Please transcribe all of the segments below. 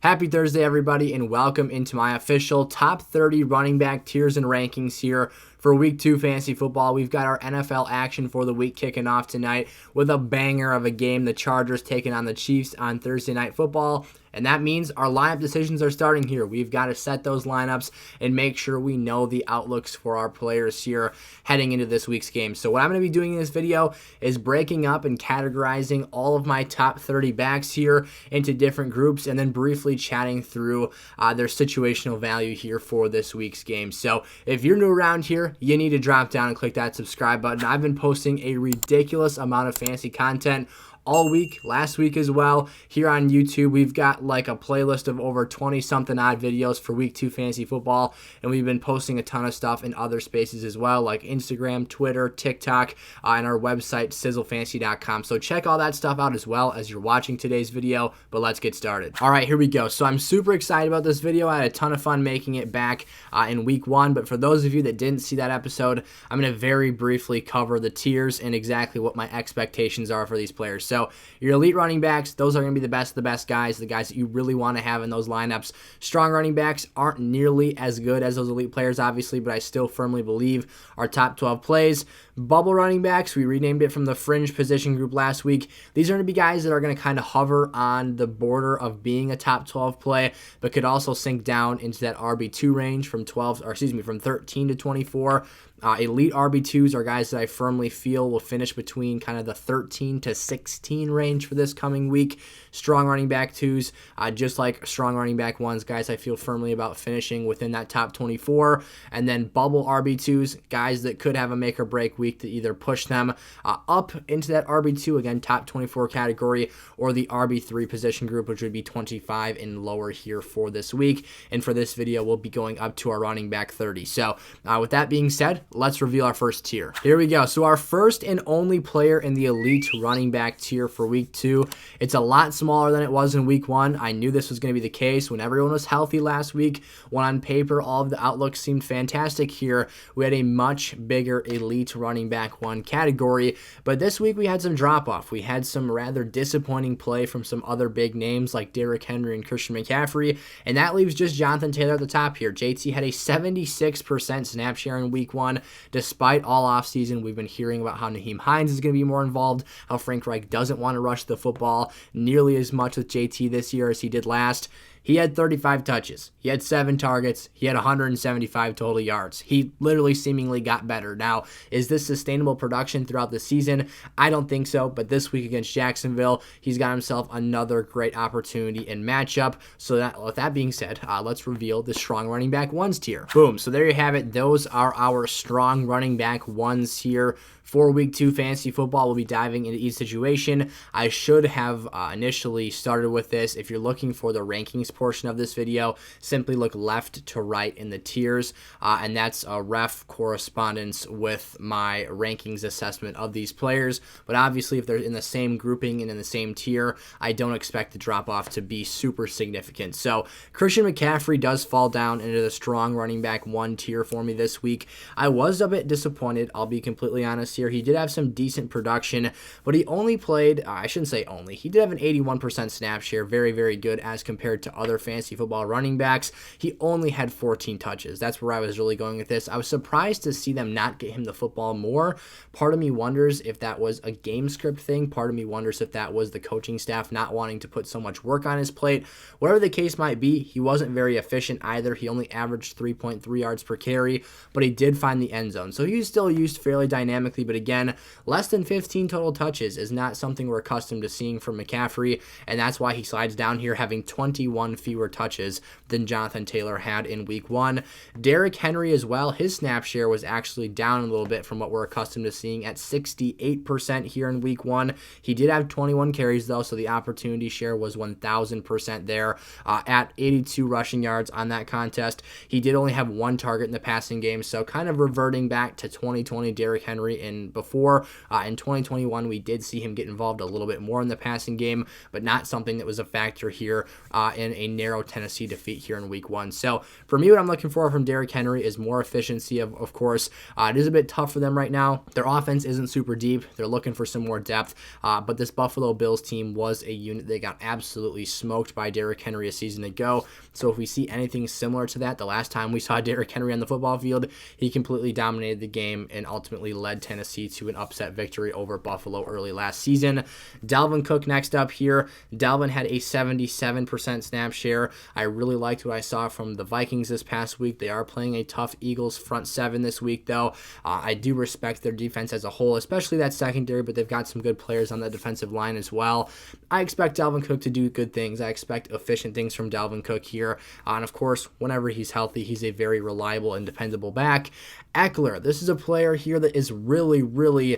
Happy Thursday, everybody, and welcome into my official top 30 running back tiers and rankings here for Week 2 fantasy football. We've got our NFL action for the week kicking off tonight with a banger of a game, the Chargers taking on the Chiefs on Thursday Night Football. And that means our lineup decisions are starting here. We've got to set those lineups and make sure we know the outlooks for our players here heading into this week's game. So what I'm going to be doing in this video is breaking up and categorizing all of my top 30 backs here into different groups and then briefly chatting through their situational value here for this week's game. So if you're new around here, you need to drop down and click that subscribe button. I've been posting a ridiculous amount of fantasy content all week, last week as well. Here on YouTube, we've got like a playlist of over 20-something odd videos for Week 2 fantasy football, and we've been posting a ton of stuff in other spaces as well, like Instagram, Twitter, TikTok, and our website, sizzlefantasy.com. So check all that stuff out as well as you're watching today's video, but let's get started. All right, here we go. So I'm super excited about this video. I had a ton of fun making it back in Week 1, but for those of you that didn't see that episode, I'm going to very briefly cover the tiers and exactly what my expectations are for these players. So your elite running backs, those are going to be the best of the best guys, the guys that you really want to have in those lineups. Strong running backs aren't nearly as good as those elite players, obviously, but I still firmly believe our top 12 plays. Bubble running backs, we renamed it from the fringe position group last week. These are going to be guys that are going to kind of hover on the border of being a top 12 play, but could also sink down into that RB2 range from 13 to 24. Elite RB2s are guys that I firmly feel will finish between kind of the 13 to 16 range for this coming week. Strong running back 2s, just like strong running back 1s, guys I feel firmly about finishing within that top 24. And then bubble RB2s, guys that could have a make or break week to either push them up into that RB2, again, top 24 category, or the RB3 position group, which would be 25 and lower here for this week. And for this video, we'll be going up to our running back 30. So with that being said, let's reveal our first tier. Here we go. So our first and only player in the elite running back tier for Week 2. It's a lot smaller than it was in Week 1. I knew this was going to be the case when everyone was healthy last week. When on paper, all of the outlooks seemed fantastic here, we had a much bigger elite running back 1 category. But this week we had some drop-off. We had some rather disappointing play from some other big names like Derrick Henry and Christian McCaffrey. And that leaves just Jonathan Taylor at the top here. JT had a 76% snap share in Week 1. Despite all offseason, we've been hearing about how Nyheim Hines is going to be more involved, how Frank Reich doesn't want to rush the football nearly as much with JT this year as he did last. He had 35 touches. He had 7 targets. He had 175 total yards. He literally seemingly got better. Now, is this sustainable production throughout the season? I don't think so, but this week against Jacksonville, he's got himself another great opportunity and matchup. So with that being said, let's reveal the strong running back 1s tier. Boom. So there you have it. Those are our strong running back 1s here for Week 2 fantasy football. We'll be diving into each situation. I should have initially started with this. If you're looking for the rankings portion of this video, simply look left to right in the tiers, and that's a ref correspondence with my rankings assessment of these players. But obviously, if they're in the same grouping and in the same tier, I don't expect the drop-off to be super significant. So Christian McCaffrey does fall down into the strong running back 1 tier for me this week. I was a bit disappointed, I'll be completely honest here. He did have some decent production, but he only played, I shouldn't say only, he did have an 81% snap share, very, very good as compared to other fantasy football running backs. He only had 14 touches. That's where I was really going with this. I was surprised to see them not get him the football more. Part of me wonders if that was a game script thing. Part of me wonders if that was the coaching staff not wanting to put so much work on his plate. Whatever the case might be, he wasn't very efficient either. He only averaged 3.3 yards per carry, but he did find the end zone. So he was still used fairly dynamically, but again, less than 15 total touches is not something we're accustomed to seeing from McCaffrey, and that's why he slides down here, having 21 fewer touches than Jonathan Taylor had in Week 1. Derrick Henry as well, his snap share was actually down a little bit from what we're accustomed to seeing at 68% here in Week 1. He did have 21 carries though, so the opportunity share was 1,000% there at 82 rushing yards on that contest. He did only have 1 target in the passing game, so kind of reverting back to 2020 Derrick Henry in before. In 2021, we did see him get involved a little bit more in the passing game, but not something that was a factor here in a narrow Tennessee defeat here in week 1. So for me, what I'm looking for from Derrick Henry is more efficiency, of course. It is a bit tough for them right now. Their offense isn't super deep. They're looking for some more depth, but this Buffalo Bills team was a unit. They got absolutely smoked by Derrick Henry a season ago. So if we see anything similar to that, the last time we saw Derrick Henry on the football field, he completely dominated the game and ultimately led Tennessee to an upset victory over Buffalo early last season. Dalvin Cook next up here. Dalvin had a 77% snap share. I really liked what I saw from the Vikings this past week. They are playing a tough Eagles front seven this week, though. I do respect their defense as a whole, especially that secondary, but they've got some good players on the defensive line as well. I expect Dalvin Cook to do good things. I expect efficient things from Dalvin Cook here. And of course, whenever he's healthy, he's a very reliable and dependable back. Eckler, this is a player here that is really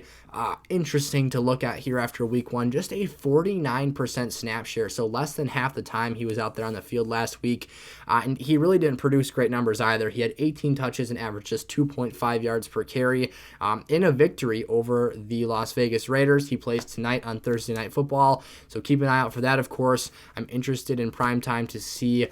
interesting to look at here after week 1. Just a 49% snap share, so less than half the time he was out there on the field last week. And he really didn't produce great numbers either. He had 18 touches and averaged just 2.5 yards per carry in a victory over the Las Vegas Raiders. He plays tonight on Thursday Night Football, so keep an eye out for that, of course. I'm interested in primetime to see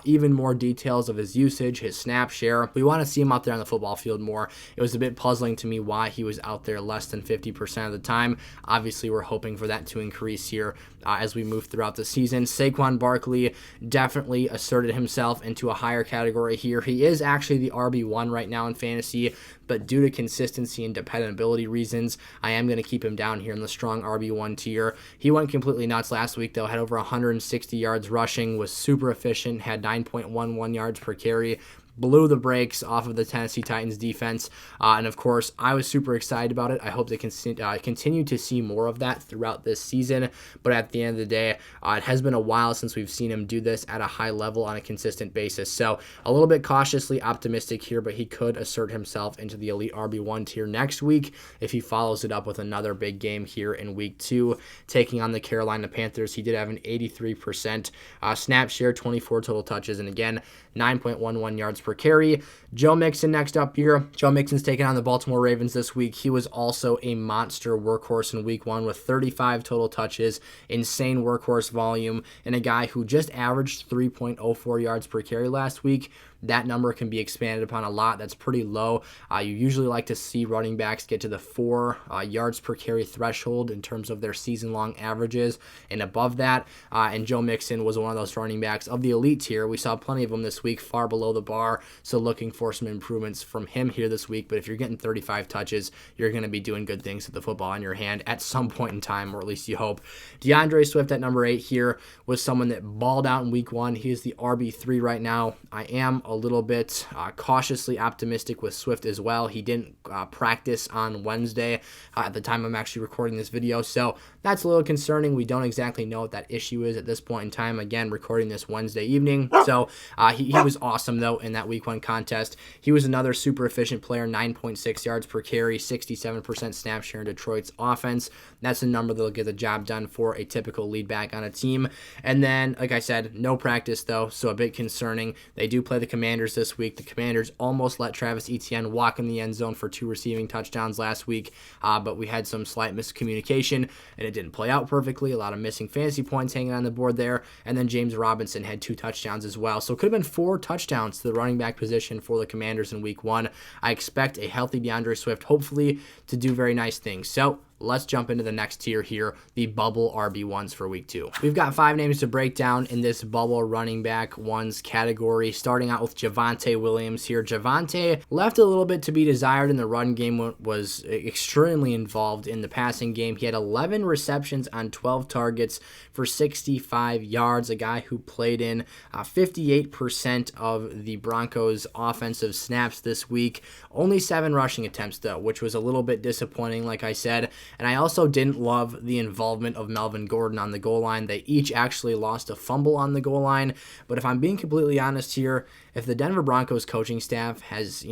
even more details of his usage, his snap share. We want to see him out there on the football field more. It was a bit puzzling to me why he was out there less than 50% of the time. Obviously, we're hoping for that to increase here as we move throughout the season. Saquon Barkley definitely asserted himself into a higher category here. He is actually the RB1 right now in fantasy, but due to consistency and dependability reasons, I am going to keep him down here in the strong RB1 tier. He went completely nuts last week, though. Had over 160 yards rushing, was super efficient, had 9.11 yards per carry, blew the brakes off of the Tennessee Titans defense. And of course, I was super excited about it. I hope they can continue to see more of that throughout this season. But at the end of the day, it has been a while since we've seen him do this at a high level on a consistent basis. So a little bit cautiously optimistic here, but he could assert himself into the elite RB1 tier next week if he follows it up with another big game here in week 2, taking on the Carolina Panthers. He did have an 83% snap share, 24 total touches, and again, 9.11 yards per carry. Joe Mixon next up here. Joe Mixon's taking on the Baltimore Ravens this week. He was also a monster workhorse in week 1 with 35 total touches, insane workhorse volume, and a guy who just averaged 3.04 yards per carry last week. That number can be expanded upon a lot. That's pretty low. You usually like to see running backs get to the 4 yards per carry threshold in terms of their season-long averages and above that. And Joe Mixon was one of those running backs of the elite tier. We saw plenty of them this week, far below the bar. So looking for some improvements from him here this week. But if you're getting 35 touches, you're going to be doing good things with the football in your hand at some point in time, or at least you hope. DeAndre Swift at number 8 here was someone that balled out in week 1. He is the RB3 right now. I am a little bit cautiously optimistic with Swift as well. He didn't practice on Wednesday at the time I'm actually recording this video, so that's a little concerning. We don't exactly know what that issue is at this point in time. Again, recording this Wednesday evening. So he was awesome, though, in that week 1 contest. He was another super efficient player, 9.6 yards per carry, 67% snap share in Detroit's offense. That's a number that'll get the job done for a typical lead back on a team. And then, like I said, no practice, though, so a bit concerning. They do play the Commanders this week. The Commanders almost let Travis Etienne walk in the end zone for 2 receiving touchdowns last week, but we had some slight miscommunication, and it didn't play out perfectly. A lot of missing fantasy points hanging on the board there, and then James Robinson had 2 touchdowns as well. So it could have been 4 touchdowns to the running back position for the Commanders in week 1. I expect a healthy DeAndre Swift, hopefully, to do very nice things. So let's jump into the next tier here, the bubble RB1s for week 2. We've got 5 names to break down in this bubble running back ones category, starting out with Javonte Williams here. Javonte left a little bit to be desired in the run game, was extremely involved in the passing game. He had 11 receptions on 12 targets for 65 yards, a guy who played in 58% of the Broncos' offensive snaps this week. Only 7 rushing attempts, though, which was a little bit disappointing, like I said. And I also didn't love the involvement of Melvin Gordon on the goal line. They each actually lost a fumble on the goal line. But if I'm being completely honest here, if the Denver Broncos coaching staff has,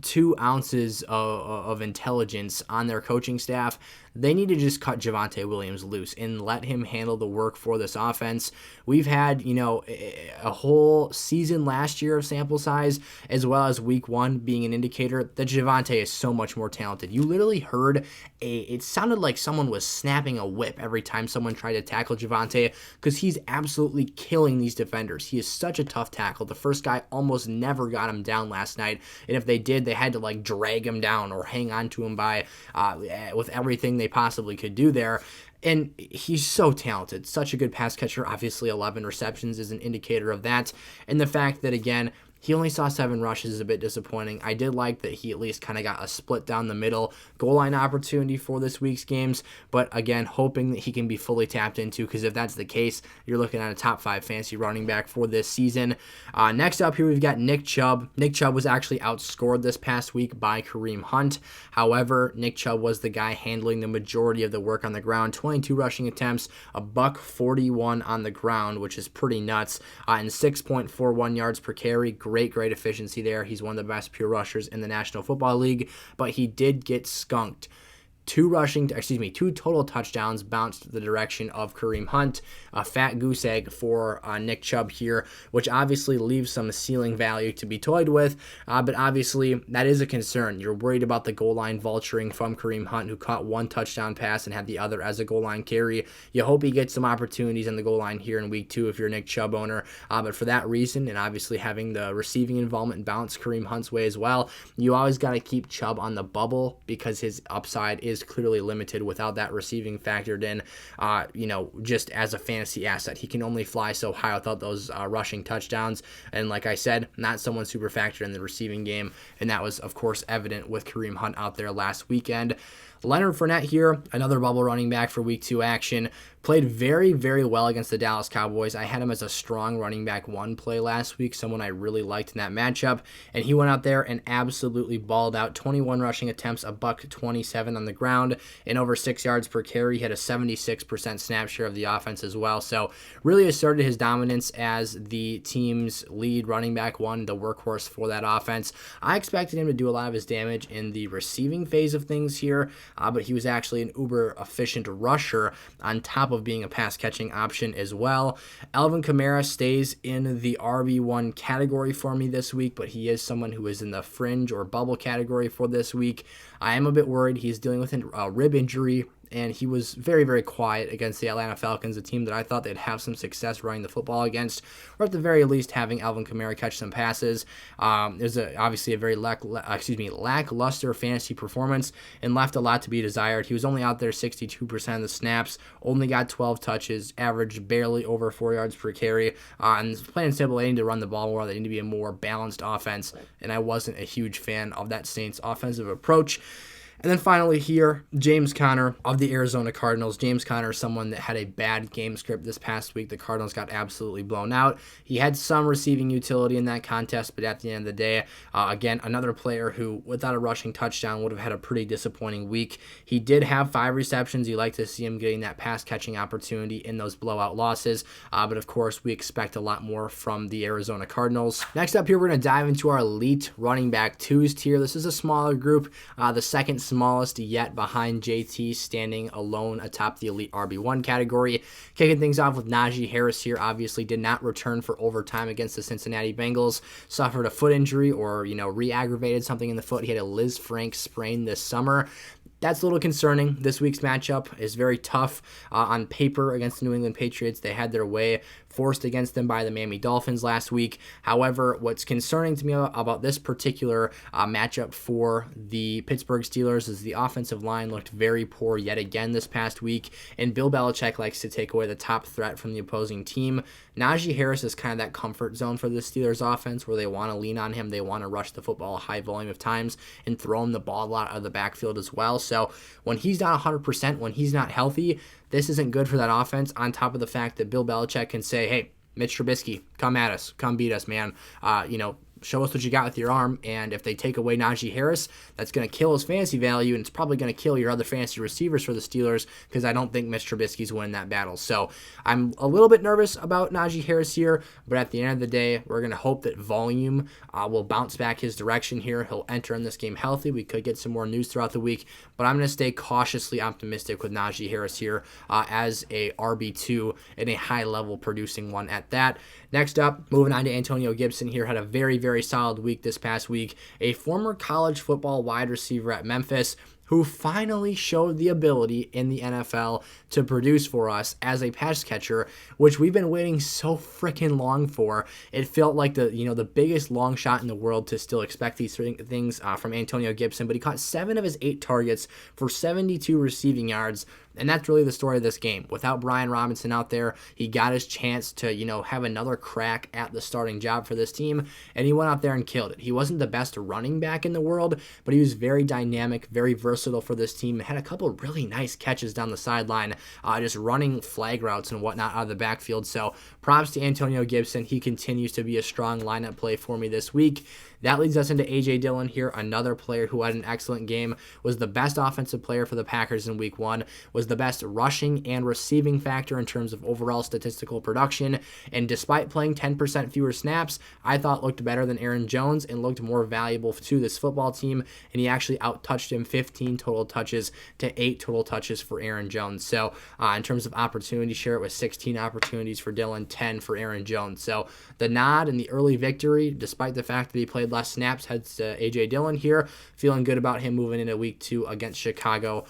2 ounces of intelligence on their coaching staff, they need to just cut Javonte Williams loose and let him handle the work for this offense. We've had, a whole season last year of sample size, as well as week 1 being an indicator that Javonte is so much more talented. You literally heard it sounded like someone was snapping a whip every time someone tried to tackle Javonte, because he's absolutely killing these defenders. He is such a tough tackle. The first guy almost never got him down last night, and if they did, they had to like drag him down or hang on to him by with everything they possibly could do there. And he's so talented, such a good pass catcher. Obviously 11 receptions is an indicator of that, and the fact that, again, he only saw 7 rushes is a bit disappointing. I did like that he at least kind of got a split down the middle goal line opportunity for this week's games, but again, hoping that he can be fully tapped into, because if that's the case, you're looking at a top 5 fantasy running back for this season. Next up here, we've got Nick Chubb. Nick Chubb was actually outscored this past week by Kareem Hunt. However, Nick Chubb was the guy handling the majority of the work on the ground. 22 rushing attempts, a $141 on the ground, which is pretty nuts, and 6.41 yards per carry. Great efficiency there. He's one of the best pure rushers in the National Football League, but he did get skunked. 2 total touchdowns bounced the direction of Kareem Hunt. A fat goose egg for Nick Chubb here, which obviously leaves some ceiling value to be toyed with, but obviously that is a concern. You're worried about the goal line vulturing from Kareem Hunt, who caught 1 touchdown pass and had the other as a goal line carry. You hope he gets some opportunities on the goal line here in week 2 if you're a Nick Chubb owner, but for that reason, and obviously having the receiving involvement bounce Kareem Hunt's way as well, you always got to keep Chubb on the bubble, because his upside is clearly limited without that receiving factored in. Just as a fantasy asset, he can only fly so high without those rushing touchdowns, and like I said, not someone super factored in the receiving game, and that was of course evident with Kareem Hunt out there last weekend. Leonard Fournette here, another bubble running back for week 2 action, played very well against the Dallas Cowboys. I had him as a strong running back 1 play last week, someone I really liked in that matchup, and he went out there and absolutely balled out. 21 rushing attempts, a $127 on the ground, and over 6 yards per carry. He had a 76% snap share of the offense as well, so really asserted his dominance as the team's lead running back 1, the workhorse for that offense. I expected him to do a lot of his damage in the receiving phase of things here, but he was actually an uber efficient rusher on top of being a pass-catching option as well. Alvin Kamara stays in the RB1 category for me this week, but he is someone who is in the fringe or bubble category for this week. I am a bit worried. He's dealing with a rib injury, and he was very quiet against the Atlanta Falcons, a team that I thought they'd have some success running the football against, or at the very least having Alvin Kamara catch some passes. It was obviously a very lackluster fantasy performance and left a lot to be desired. He was only out there 62% of the snaps, only got 12 touches, averaged barely over 4 yards per carry, and plain and simple, they need to run the ball more. They need to be a more balanced offense, and I wasn't a huge fan of that Saints offensive approach. And then finally here, James Conner of the Arizona Cardinals. James Conner is someone that had a bad game script this past week. The Cardinals got absolutely blown out. He had some receiving utility in that contest, but at the end of the day, again, another player who, without a rushing touchdown, would have had a pretty disappointing week. He did have 5 receptions. You like to see him getting that pass-catching opportunity in those blowout losses, but of course, we expect a lot more from the Arizona Cardinals. Next up here, we're going to dive into our elite running back 2s tier. This is a smaller group, the second smallest yet behind JT, standing alone atop the elite RB1 category. Kicking things off with Najee Harris here, obviously did not return for overtime against the Cincinnati Bengals, suffered a foot injury or, re-aggravated something in the foot. He had a Liz Frank sprain this summer. That's a little concerning. This week's matchup is very tough on paper against the New England Patriots. They had their way forced against them by the Miami Dolphins last week. However, what's concerning to me about this particular matchup for the Pittsburgh Steelers is the offensive line looked very poor yet again this past week, and Bill Belichick likes to take away the top threat from the opposing team. Najee Harris is kind of that comfort zone for the Steelers offense where they want to lean on him. They want to rush the football a high volume of times and throw him the ball a lot out of the backfield as well. So when he's not 100%, when he's not healthy, this isn't good for that offense, on top of the fact that Bill Belichick can say, hey, Mitch Trubisky, come at us. Come beat us, man. show us what you got with your arm. And if they take away Najee Harris, that's going to kill his fantasy value, and it's probably going to kill your other fantasy receivers for the Steelers, because I don't think Mitch Trubisky's winning that battle. So I'm a little bit nervous about Najee Harris here, but at the end of the day, we're going to hope that volume will bounce back his direction here. He'll enter in this game healthy. We could get some more news throughout the week, but I'm going to stay cautiously optimistic with Najee Harris here as a RB2 and a high-level producing one at that. Next up, moving on to Antonio Gibson here, had a very, very solid week this past week. A former college football wide receiver at Memphis who finally showed the ability in the NFL to produce for us as a pass catcher, which we've been waiting so freaking long for. It felt like the biggest long shot in the world to still expect these things from Antonio Gibson, but he caught 7 of his 8 targets for 72 receiving yards. And that's really the story of this game. Without Brian Robinson out there, he got his chance to, have another crack at the starting job for this team, and he went out there and killed it. He wasn't the best running back in the world, but he was very dynamic, very versatile for this team. Had a couple of really nice catches down the sideline, just running flag routes and whatnot out of the backfield. So props to Antonio Gibson. He continues to be a strong lineup play for me this week. That leads us into A.J. Dillon here, another player who had an excellent game, was the best offensive player for the Packers in week 1, was the best rushing and receiving factor in terms of overall statistical production, and despite playing 10% fewer snaps, I thought looked better than Aaron Jones and looked more valuable to this football team, and he actually out-touched him 15 total touches to 8 total touches for Aaron Jones. So in terms of opportunity share, it was 16 opportunities for Dillon, 10 for Aaron Jones. So the nod and the early victory, despite the fact that he played less snaps, heads to A.J. Dillon here. Feeling good about him moving into week 2 against Chicago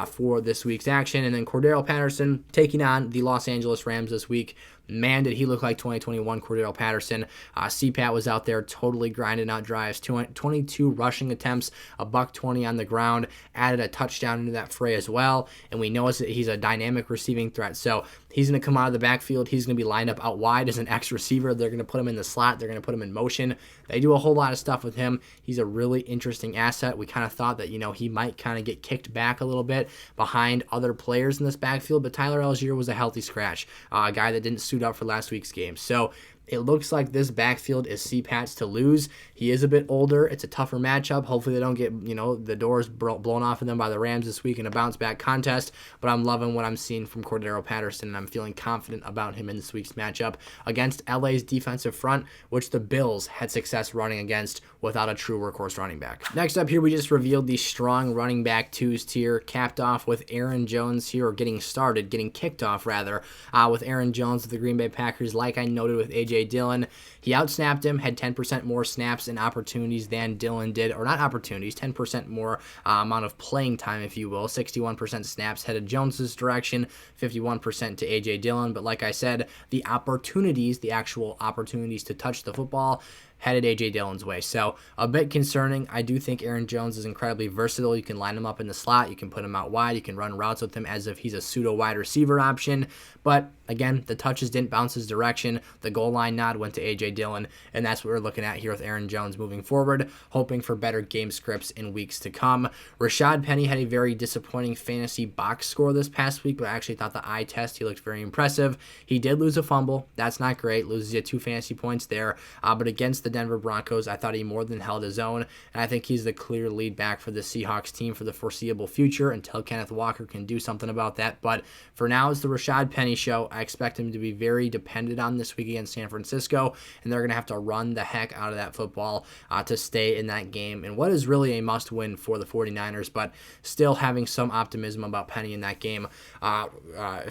for this week's action. And then Cordero Patterson taking on the Los Angeles Rams this week. Man, did he look like 2021 Cordero Patterson. CPAT was out there totally grinding out drives, 22 rushing attempts, $120 on the ground, added a touchdown into that fray as well. And we know he's a dynamic receiving threat. So he's going to come out of the backfield. He's going to be lined up out wide as an X receiver. They're going to put him in the slot. They're going to put him in motion. They do a whole lot of stuff with him. He's a really interesting asset. We kind of thought that, he might kind of get kicked back a little bit behind other players in this backfield, but Tyler Algier was a healthy scratch, a guy that didn't suit up for last week's game. So it looks like this backfield is CPAT's to lose. He is a bit older. It's a tougher matchup. Hopefully they don't get, the doors blown off of them by the Rams this week in a bounce-back contest. But I'm loving what I'm seeing from Cordero Patterson, and I'm feeling confident about him in this week's matchup against LA's defensive front, which the Bills had success running against without a true workhorse running back. Next up here, we just revealed the strong running back 2s tier, capped off with Aaron Jones here, or getting kicked off rather, with Aaron Jones of the Green Bay Packers. Like I noted with A.J. Dillon, he outsnapped him, had 10% more snaps and opportunities than Dillon did, or not opportunities, 10% more amount of playing time, if you will. 61% snaps headed Jones's direction, 51% to A.J. Dillon. But like I said, the actual opportunities to touch the football headed A.J. Dillon's way. So a bit concerning. I do think Aaron Jones is incredibly versatile. You can line him up in the slot. You can put him out wide. You can run routes with him as if he's a pseudo wide receiver option. But again, the touches didn't bounce his direction. The goal line nod went to A.J. Dillon, and that's what we're looking at here with Aaron Jones moving forward, hoping for better game scripts in weeks to come. Rashad Penny had a very disappointing fantasy box score this past week, but I actually thought the eye test, he looked very impressive. He did lose a fumble. That's not great. Loses you 2 fantasy points there. But against the Denver Broncos, I thought he more than held his own, and I think he's the clear lead back for the Seahawks team for the foreseeable future until Kenneth Walker can do something about that. But for now, it's the Rashad Penny show. I expect him to be very dependent on this week against San Francisco, and they're going to have to run the heck out of that football to stay in that game, and what is really a must-win for the 49ers, but still having some optimism about Penny in that game.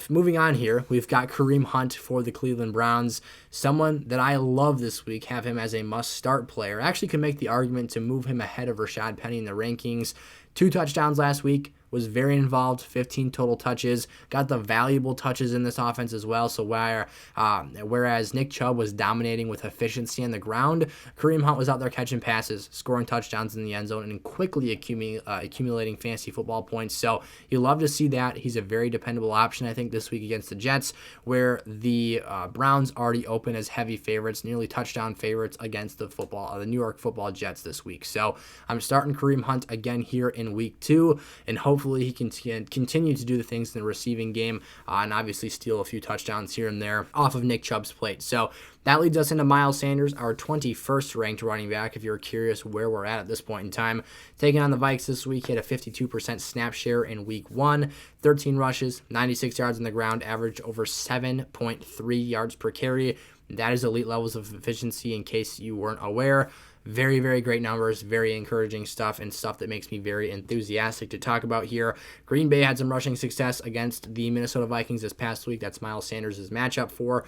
Moving on here, we've got Kareem Hunt for the Cleveland Browns, someone that I love this week, have him as a must-start player. I actually can make the argument to move him ahead of Rashad Penny in the rankings. 2 touchdowns last week, was very involved, 15 total touches, got the valuable touches in this offense as well. So whereas Nick Chubb was dominating with efficiency on the ground, Kareem Hunt was out there catching passes, scoring touchdowns in the end zone, and quickly accumulating fantasy football points. So you love to see that. He's a very dependable option, I think, this week against the Jets, where the Browns already open as heavy favorites, nearly touchdown favorites against the New York Football Jets this week. So I'm starting Kareem Hunt again here in week 2, and hopefully hopefully he can continue to do the things in the receiving game and obviously steal a few touchdowns here and there off of Nick Chubb's plate. So that leads us into Miles Sanders, our 21st ranked running back, if you're curious where we're at this point in time. Taking on the Vikes this week, he had a 52% snap share in week 1, 13 rushes, 96 yards on the ground, averaged over 7.3 yards per carry. That is elite levels of efficiency in case you weren't aware. Very, very great numbers, very encouraging stuff, and stuff that makes me very enthusiastic to talk about here. Green Bay had some rushing success against the Minnesota Vikings this past week. That's Miles Sanders' matchup for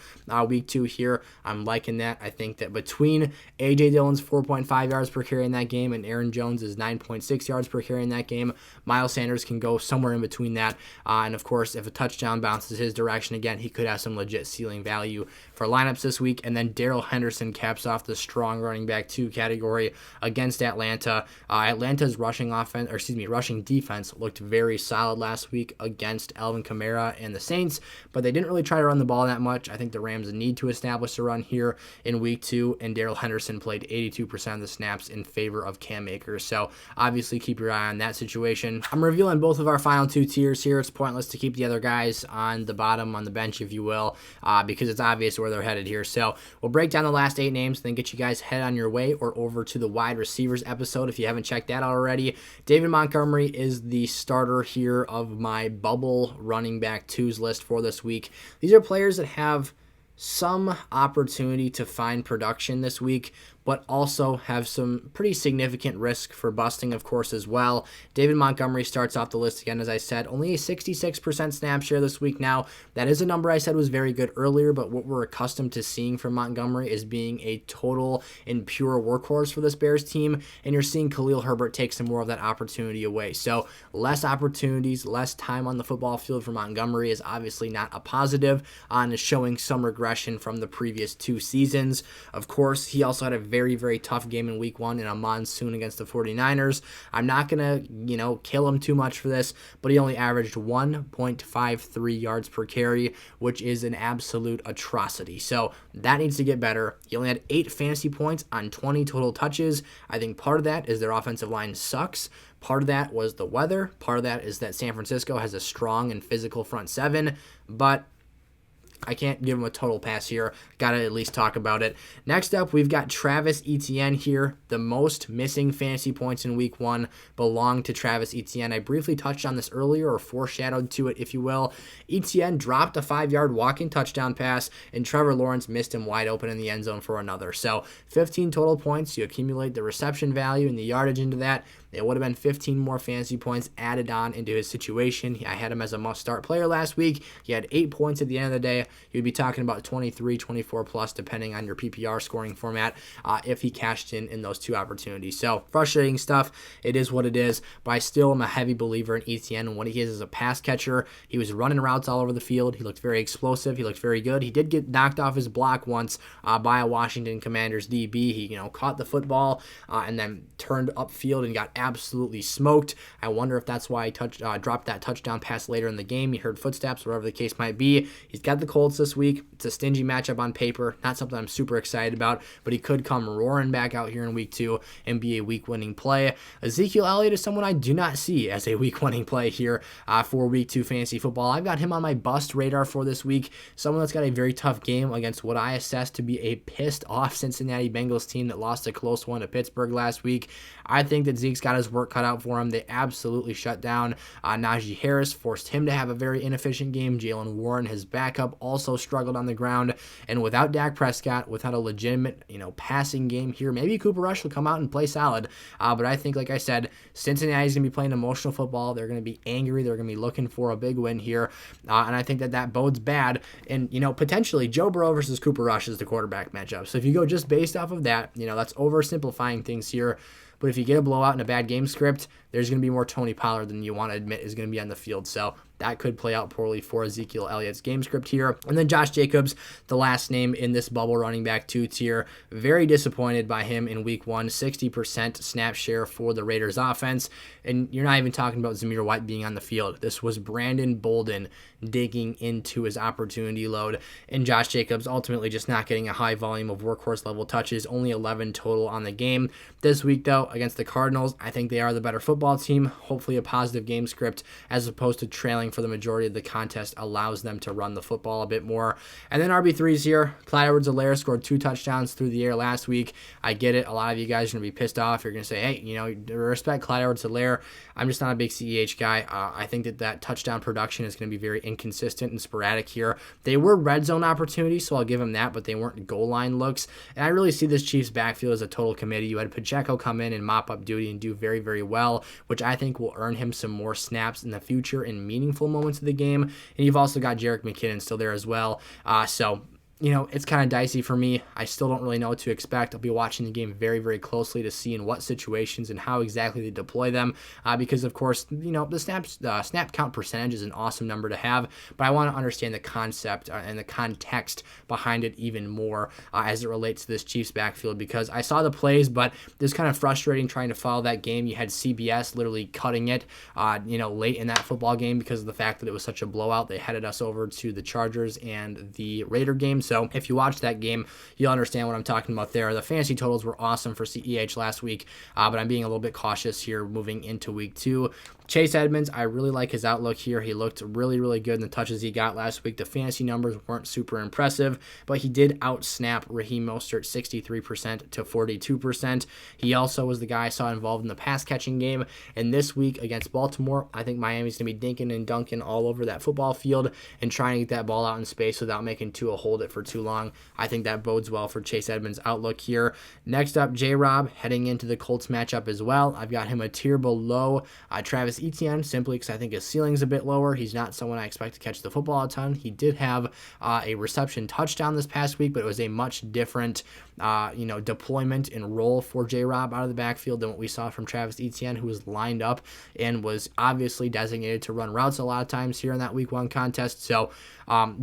week 2 here. I'm liking that. I think that between A.J. Dillon's 4.5 yards per carry in that game and Aaron Jones' 9.6 yards per carry in that game, Miles Sanders can go somewhere in between that. And of course, if a touchdown bounces his direction again, he could have some legit ceiling value for lineups this week. And then Darrell Henderson caps off the strong running back 2 category against Atlanta. Atlanta's rushing defense looked very solid last week against Alvin Kamara and the Saints, but they didn't really try to run the ball that much. I think the Rams need to establish a run here in week 2, and Darrell Henderson played 82% of the snaps in favor of Cam Akers. So obviously keep your eye on that situation. I'm revealing both of our final 2 tiers here. It's pointless to keep the other guys on the bottom, on the bench, if you will, because it's obvious where they're headed here. So we'll break down the last 8 names, then get you guys head on your way or over to the wide receivers episode if you haven't checked that out already. David Montgomery is the starter here of my bubble running back 2s list for this week. These are players that have some opportunity to find production this week, but also have some pretty significant risk for busting, of course, as well. David Montgomery starts off the list again, as I said, only a 66% snap share this week. Now, that is a number I said was very good earlier, but what we're accustomed to seeing from Montgomery is being a total and pure workhorse for this Bears team, and you're seeing Khalil Herbert take some more of that opportunity away. So less opportunities, less time on the football field for Montgomery is obviously not a positive, and is showing some regression from the previous 2 seasons. Of course, he also had a very, very tough game in week 1 in a monsoon against the 49ers. I'm not going to, kill him too much for this, but he only averaged 1.53 yards per carry, which is an absolute atrocity. So that needs to get better. He only had 8 fantasy points on 20 total touches. I think part of that is their offensive line sucks. Part of that was the weather. Part of that is that San Francisco has a strong and physical front 7, but I can't give him a total pass here. Got to at least talk about it. Next up, we've got Travis Etienne here. The most missing fantasy points in week 1 belong to Travis Etienne. I briefly touched on this earlier, or foreshadowed to it, if you will. Etienne dropped a 5-yard walking touchdown pass, and Trevor Lawrence missed him wide open in the end zone for another. So 15 total points. You accumulate the reception value and the yardage into that. It would have been 15 more fantasy points added on into his situation. I had him as a must-start player last week. He had 8 points at the end of the day. You'd be talking about 23, 24 plus, depending on your PPR scoring format, if he cashed in those 2 opportunities. So frustrating stuff. It is what it is, but I still am a heavy believer in Etienne and what he is as a pass catcher. He was running routes all over the field. He looked very explosive. He looked very good. He did get knocked off his block once by a Washington Commanders DB. He caught the football and then turned upfield and got absolutely smoked. I wonder if that's why he dropped that touchdown pass later in the game. He heard footsteps, whatever the case might be. He's got the Colts this week. It's a stingy matchup on paper. Not something I'm super excited about, but he could come roaring back out here in week 2 and be a week-winning play. Ezekiel Elliott is someone I do not see as a week-winning play here for week 2 fantasy football. I've got him on my bust radar for this week. Someone that's got a very tough game against what I assess to be a pissed-off Cincinnati Bengals team that lost a close one to Pittsburgh last week. I think that Zeke's got his work cut out for him. They absolutely shut down Najee Harris, forced him to have a very inefficient game. Jalen Warren, his backup, also struggled on the ground. And without Dak Prescott, without a legitimate, passing game here, maybe Cooper Rush will come out and play solid. But I think, like I said, Cincinnati's going to be playing emotional football. They're going to be angry. They're going to be looking for a big win here. And I think that bodes bad. And, potentially Joe Burrow versus Cooper Rush is the quarterback matchup. So if you go just based off of that, that's oversimplifying things here. But if you get a blowout and a bad game script, there's going to be more Tony Pollard than you want to admit is going to be on the field. So that could play out poorly for Ezekiel Elliott's game script here. And then Josh Jacobs, the last name in this bubble running back 2 tier. Very disappointed by him in week 1. 60% snap share for the Raiders offense. And you're not even talking about Zamir White being on the field. This was Brandon Bolden digging into his opportunity load. And Josh Jacobs ultimately just not getting a high volume of workhorse level touches. Only 11 total on the game. This week, though, against the Cardinals, I think they are the better football team. Hopefully a positive game script as opposed to trailing for the majority of the contest allows them to run the football a bit more. And then RB3s here. Clyde Edwards-Helaire scored 2 touchdowns through the air last week. I get it. A lot of you guys are going to be pissed off. You're going to say, hey, respect Clyde Edwards-Helaire. I'm just not a big CEH guy. I think that touchdown production is going to be very inconsistent and sporadic here. They were red zone opportunities, so I'll give them that, but they weren't goal line looks. And I really see this Chiefs backfield as a total committee. You had Pacheco come in and mop up duty and do very, very well, which I think will earn him some more snaps in the future in meaningful moments of the game. And you've also got Jerick McKinnon still there as well. It's kind of dicey for me. I still don't really know what to expect. I'll be watching the game very, very closely to see in what situations and how exactly they deploy them because, of course, the snap count percentage is an awesome number to have, but I want to understand the concept and the context behind it even more as it relates to this Chiefs backfield because I saw the plays, but it was kind of frustrating trying to follow that game. You had CBS literally cutting it, late in that football game because of the fact that it was such a blowout. They headed us over to the Chargers and the Raider game. So if you watch that game, you'll understand what I'm talking about there. The fantasy totals were awesome for CEH last week, but I'm being a little bit cautious here moving into week 2. Chase Edmonds, I really like his outlook here. He looked really, really good in the touches he got last week. The fantasy numbers weren't super impressive, but he did out-snap Raheem Mostert 63% to 42%. He also was the guy I saw involved in the pass-catching game, and this week against Baltimore, I think Miami's going to be dinking and dunking all over that football field and trying to get that ball out in space without making Tua hold it for too long. I think that bodes well for Chase Edmonds' outlook here. Next up, J-Rob heading into the Colts matchup as well. I've got him a tier below Travis Etienne simply because I think his ceiling's a bit lower. He's not someone I expect to catch the football a ton. He did have a reception touchdown this past week, but it was a much different deployment and role for J-Rob out of the backfield than what we saw from Travis Etienne, who was lined up and was obviously designated to run routes a lot of times here in that week 1 contest. So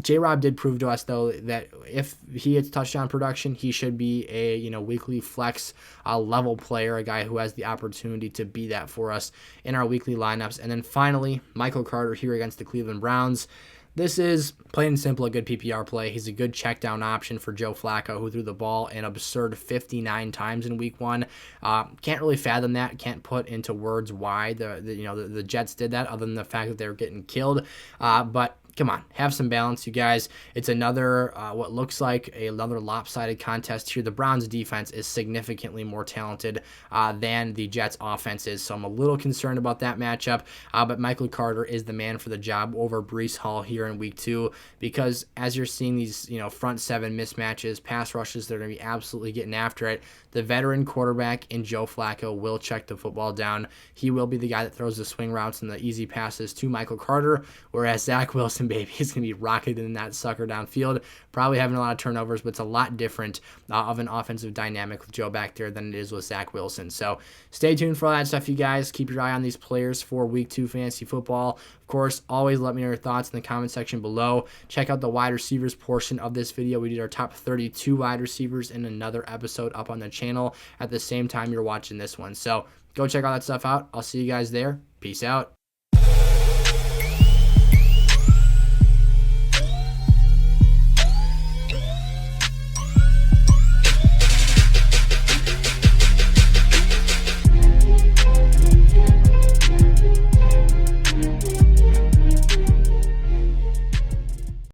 J-Rob did prove to us, though, that if he hits touchdown production, he should be a weekly flex level player, a guy who has the opportunity to be that for us in our weekly lineups. And then finally, Michael Carter here against the Cleveland Browns. This is, plain and simple, a good PPR play. He's a good check down option for Joe Flacco, who threw the ball an absurd 59 times in week 1. Can't really fathom that. Can't put into words why the Jets did that, other than the fact that they were getting killed. But come on, have some balance, you guys. It's another, what looks like another lopsided contest here. The Browns defense is significantly more talented than the Jets offense is, so I'm a little concerned about that matchup. But Michael Carter is the man for the job over Breece Hall here in week 2, because as you're seeing these, front 7 mismatches, pass rushes, they're going to be absolutely getting after it. The veteran quarterback in Joe Flacco will check the football down. He will be the guy that throws the swing routes and the easy passes to Michael Carter, whereas Zach Wilson, baby, is going to be rocketing that sucker downfield, probably having a lot of turnovers, but it's a lot different of an offensive dynamic with Joe back there than it is with Zach Wilson. So stay tuned for all that stuff, you guys. Keep your eye on these players for week 2 fantasy football. Of course, always let me know your thoughts in the comment section below. Check out the wide receivers portion of this video. We did our top 32 wide receivers in another episode up on the channel at the same time you're watching this one. So go check all that stuff out. I'll see you guys there. Peace out.